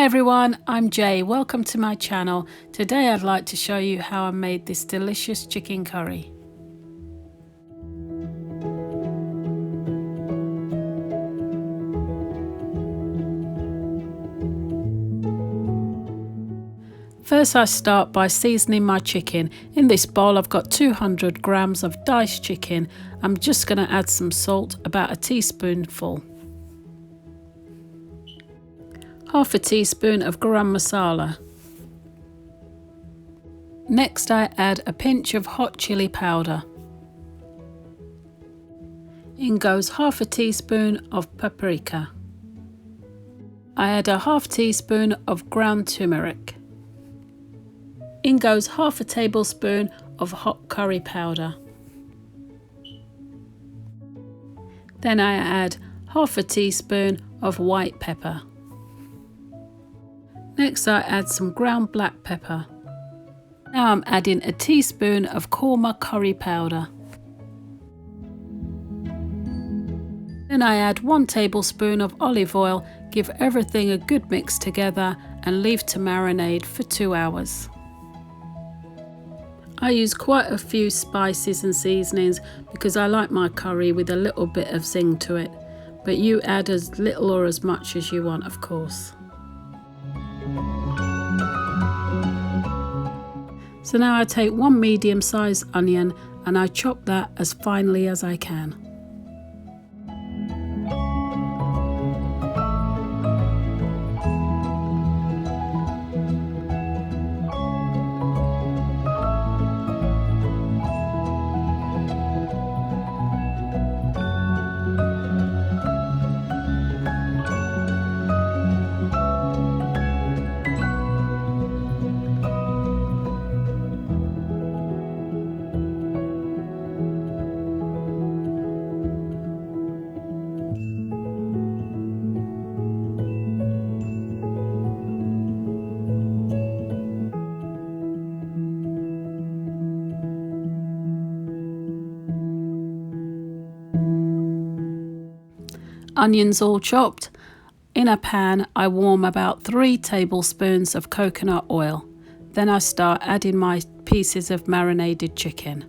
everyone, I'm Jay. Welcome to my channel. Today I'd like to show you how I made this delicious chicken curry. First I start by seasoning my chicken. In this bowl I've got 200 grams of diced chicken. I'm just going to add some salt, about a teaspoonful. Half a teaspoon of garam masala. Next I add a pinch of hot chili powder. In goes half a teaspoon of paprika. I add a half teaspoon of ground turmeric. In goes half a tablespoon of hot curry powder. Then I add half a teaspoon of white pepper. Next I add some ground black pepper. Now I'm adding a teaspoon of korma curry powder. Then I add 1 tablespoon of olive oil, give everything a good mix together and leave to marinate for 2 hours. I use quite a few spices and seasonings because I like my curry with a little bit of zing to it, but you add as little or as much as you want, of course. So now I take 1 medium-sized onion and I chop that as finely as I can. Onions all chopped. In a pan I warm about 3 tablespoons of coconut oil. Then I start adding my pieces of marinated chicken.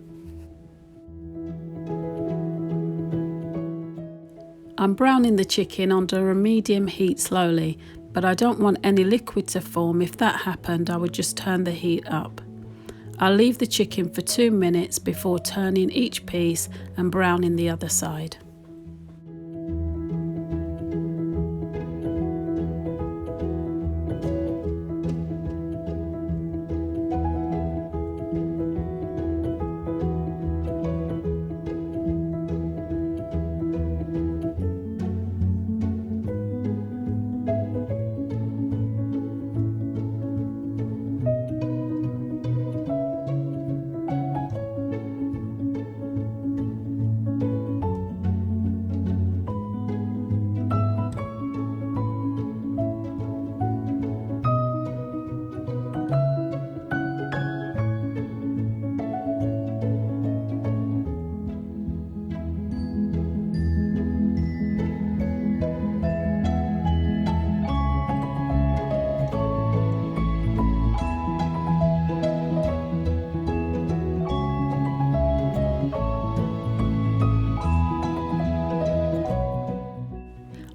I'm browning the chicken under a medium heat slowly, but I don't want any liquid to form. If that happened, I would just turn the heat up. I'll leave the chicken for 2 minutes before turning each piece and browning the other side.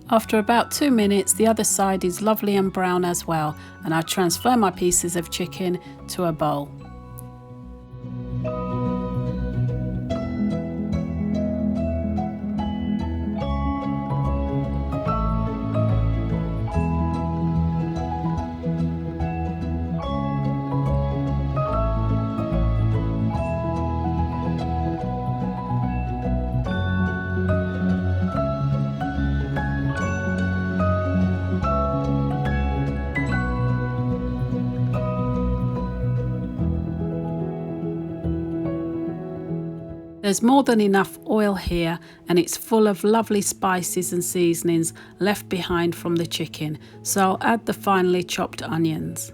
After about 2 minutes, the other side is lovely and brown as well, and I transfer my pieces of chicken to a bowl. There's more than enough oil here, and it's full of lovely spices and seasonings left behind from the chicken, so I'll add the finely chopped onions.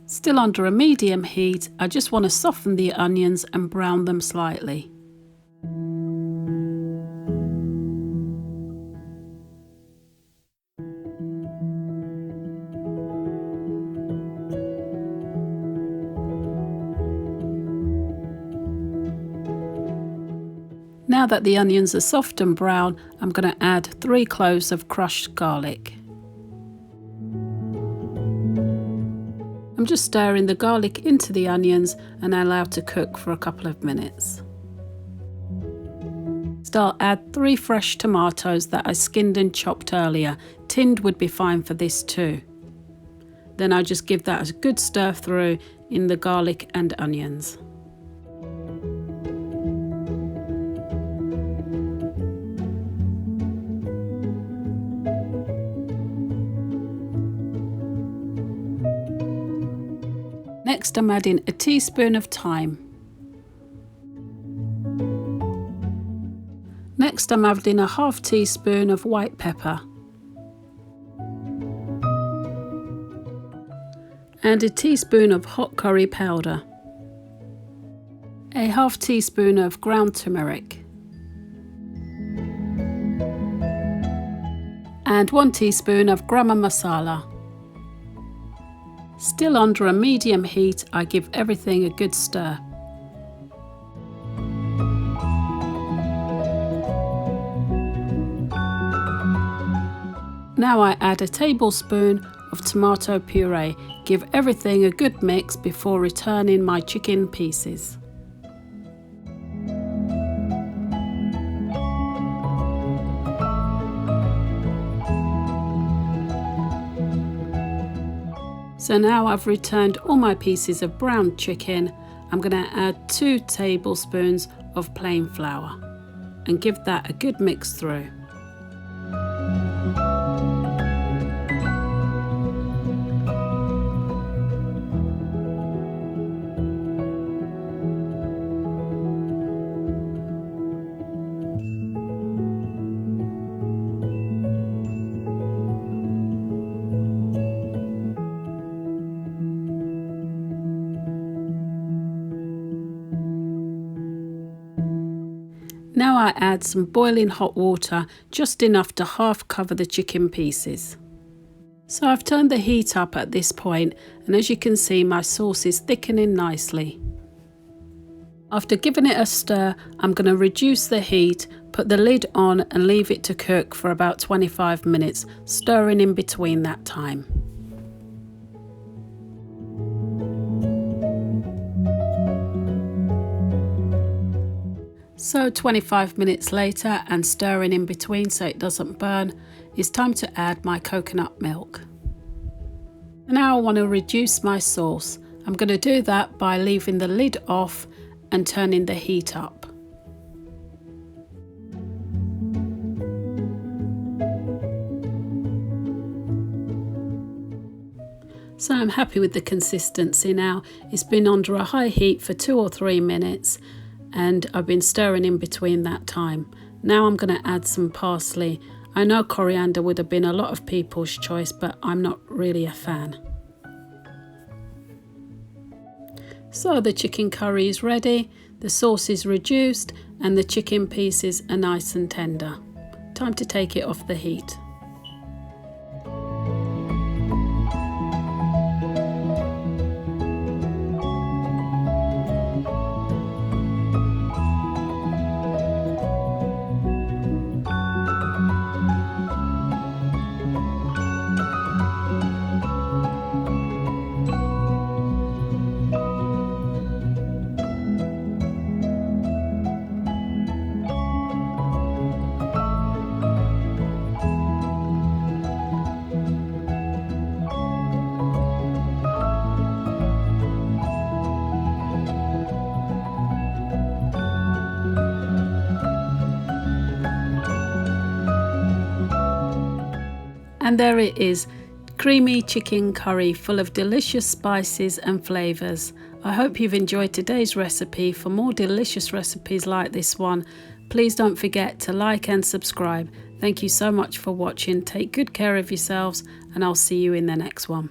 Still under a medium heat, I just want to soften the onions and brown them slightly. Now that the onions are soft and brown, I'm going to add 3 cloves of crushed garlic. I'm just stirring the garlic into the onions and allow to cook for a couple of minutes. I'll add 3 fresh tomatoes that I skinned and chopped earlier. Tinned would be fine for this too. Then I just give that a good stir through in the garlic and onions. Next I'm adding a teaspoon of thyme. Next I'm adding a half teaspoon of white pepper. And a teaspoon of hot curry powder. A half teaspoon of ground turmeric. And 1 teaspoon of garam masala. Still under a medium heat, I give everything a good stir. Now I add a tablespoon of tomato puree. Give everything a good mix before returning my chicken pieces. So now I've returned all my pieces of browned chicken. I'm going to add 2 tablespoons of plain flour and give that a good mix through. Now I add some boiling hot water, just enough to half cover the chicken pieces. So I've turned the heat up at this point, and as you can see my sauce is thickening nicely. After giving it a stir, I'm going to reduce the heat, put the lid on and leave it to cook for about 25 minutes, stirring in between that time. So 25 minutes later, and stirring in between so it doesn't burn, it's time to add my coconut milk. Now I want to reduce my sauce. I'm going to do that by leaving the lid off and turning the heat up. So I'm happy with the consistency now. It's been under a high heat for 2 or 3 minutes. And I've been stirring in between that time. Now I'm going to add some parsley. I know coriander would have been a lot of people's choice, but I'm not really a fan. So the chicken curry is ready, the sauce is reduced, and the chicken pieces are nice and tender. Time to take it off the heat. And there it is, creamy chicken curry full of delicious spices and flavours. I hope you've enjoyed today's recipe. For more delicious recipes like this one, please don't forget to like and subscribe. Thank you so much for watching. Take good care of yourselves, and I'll see you in the next one.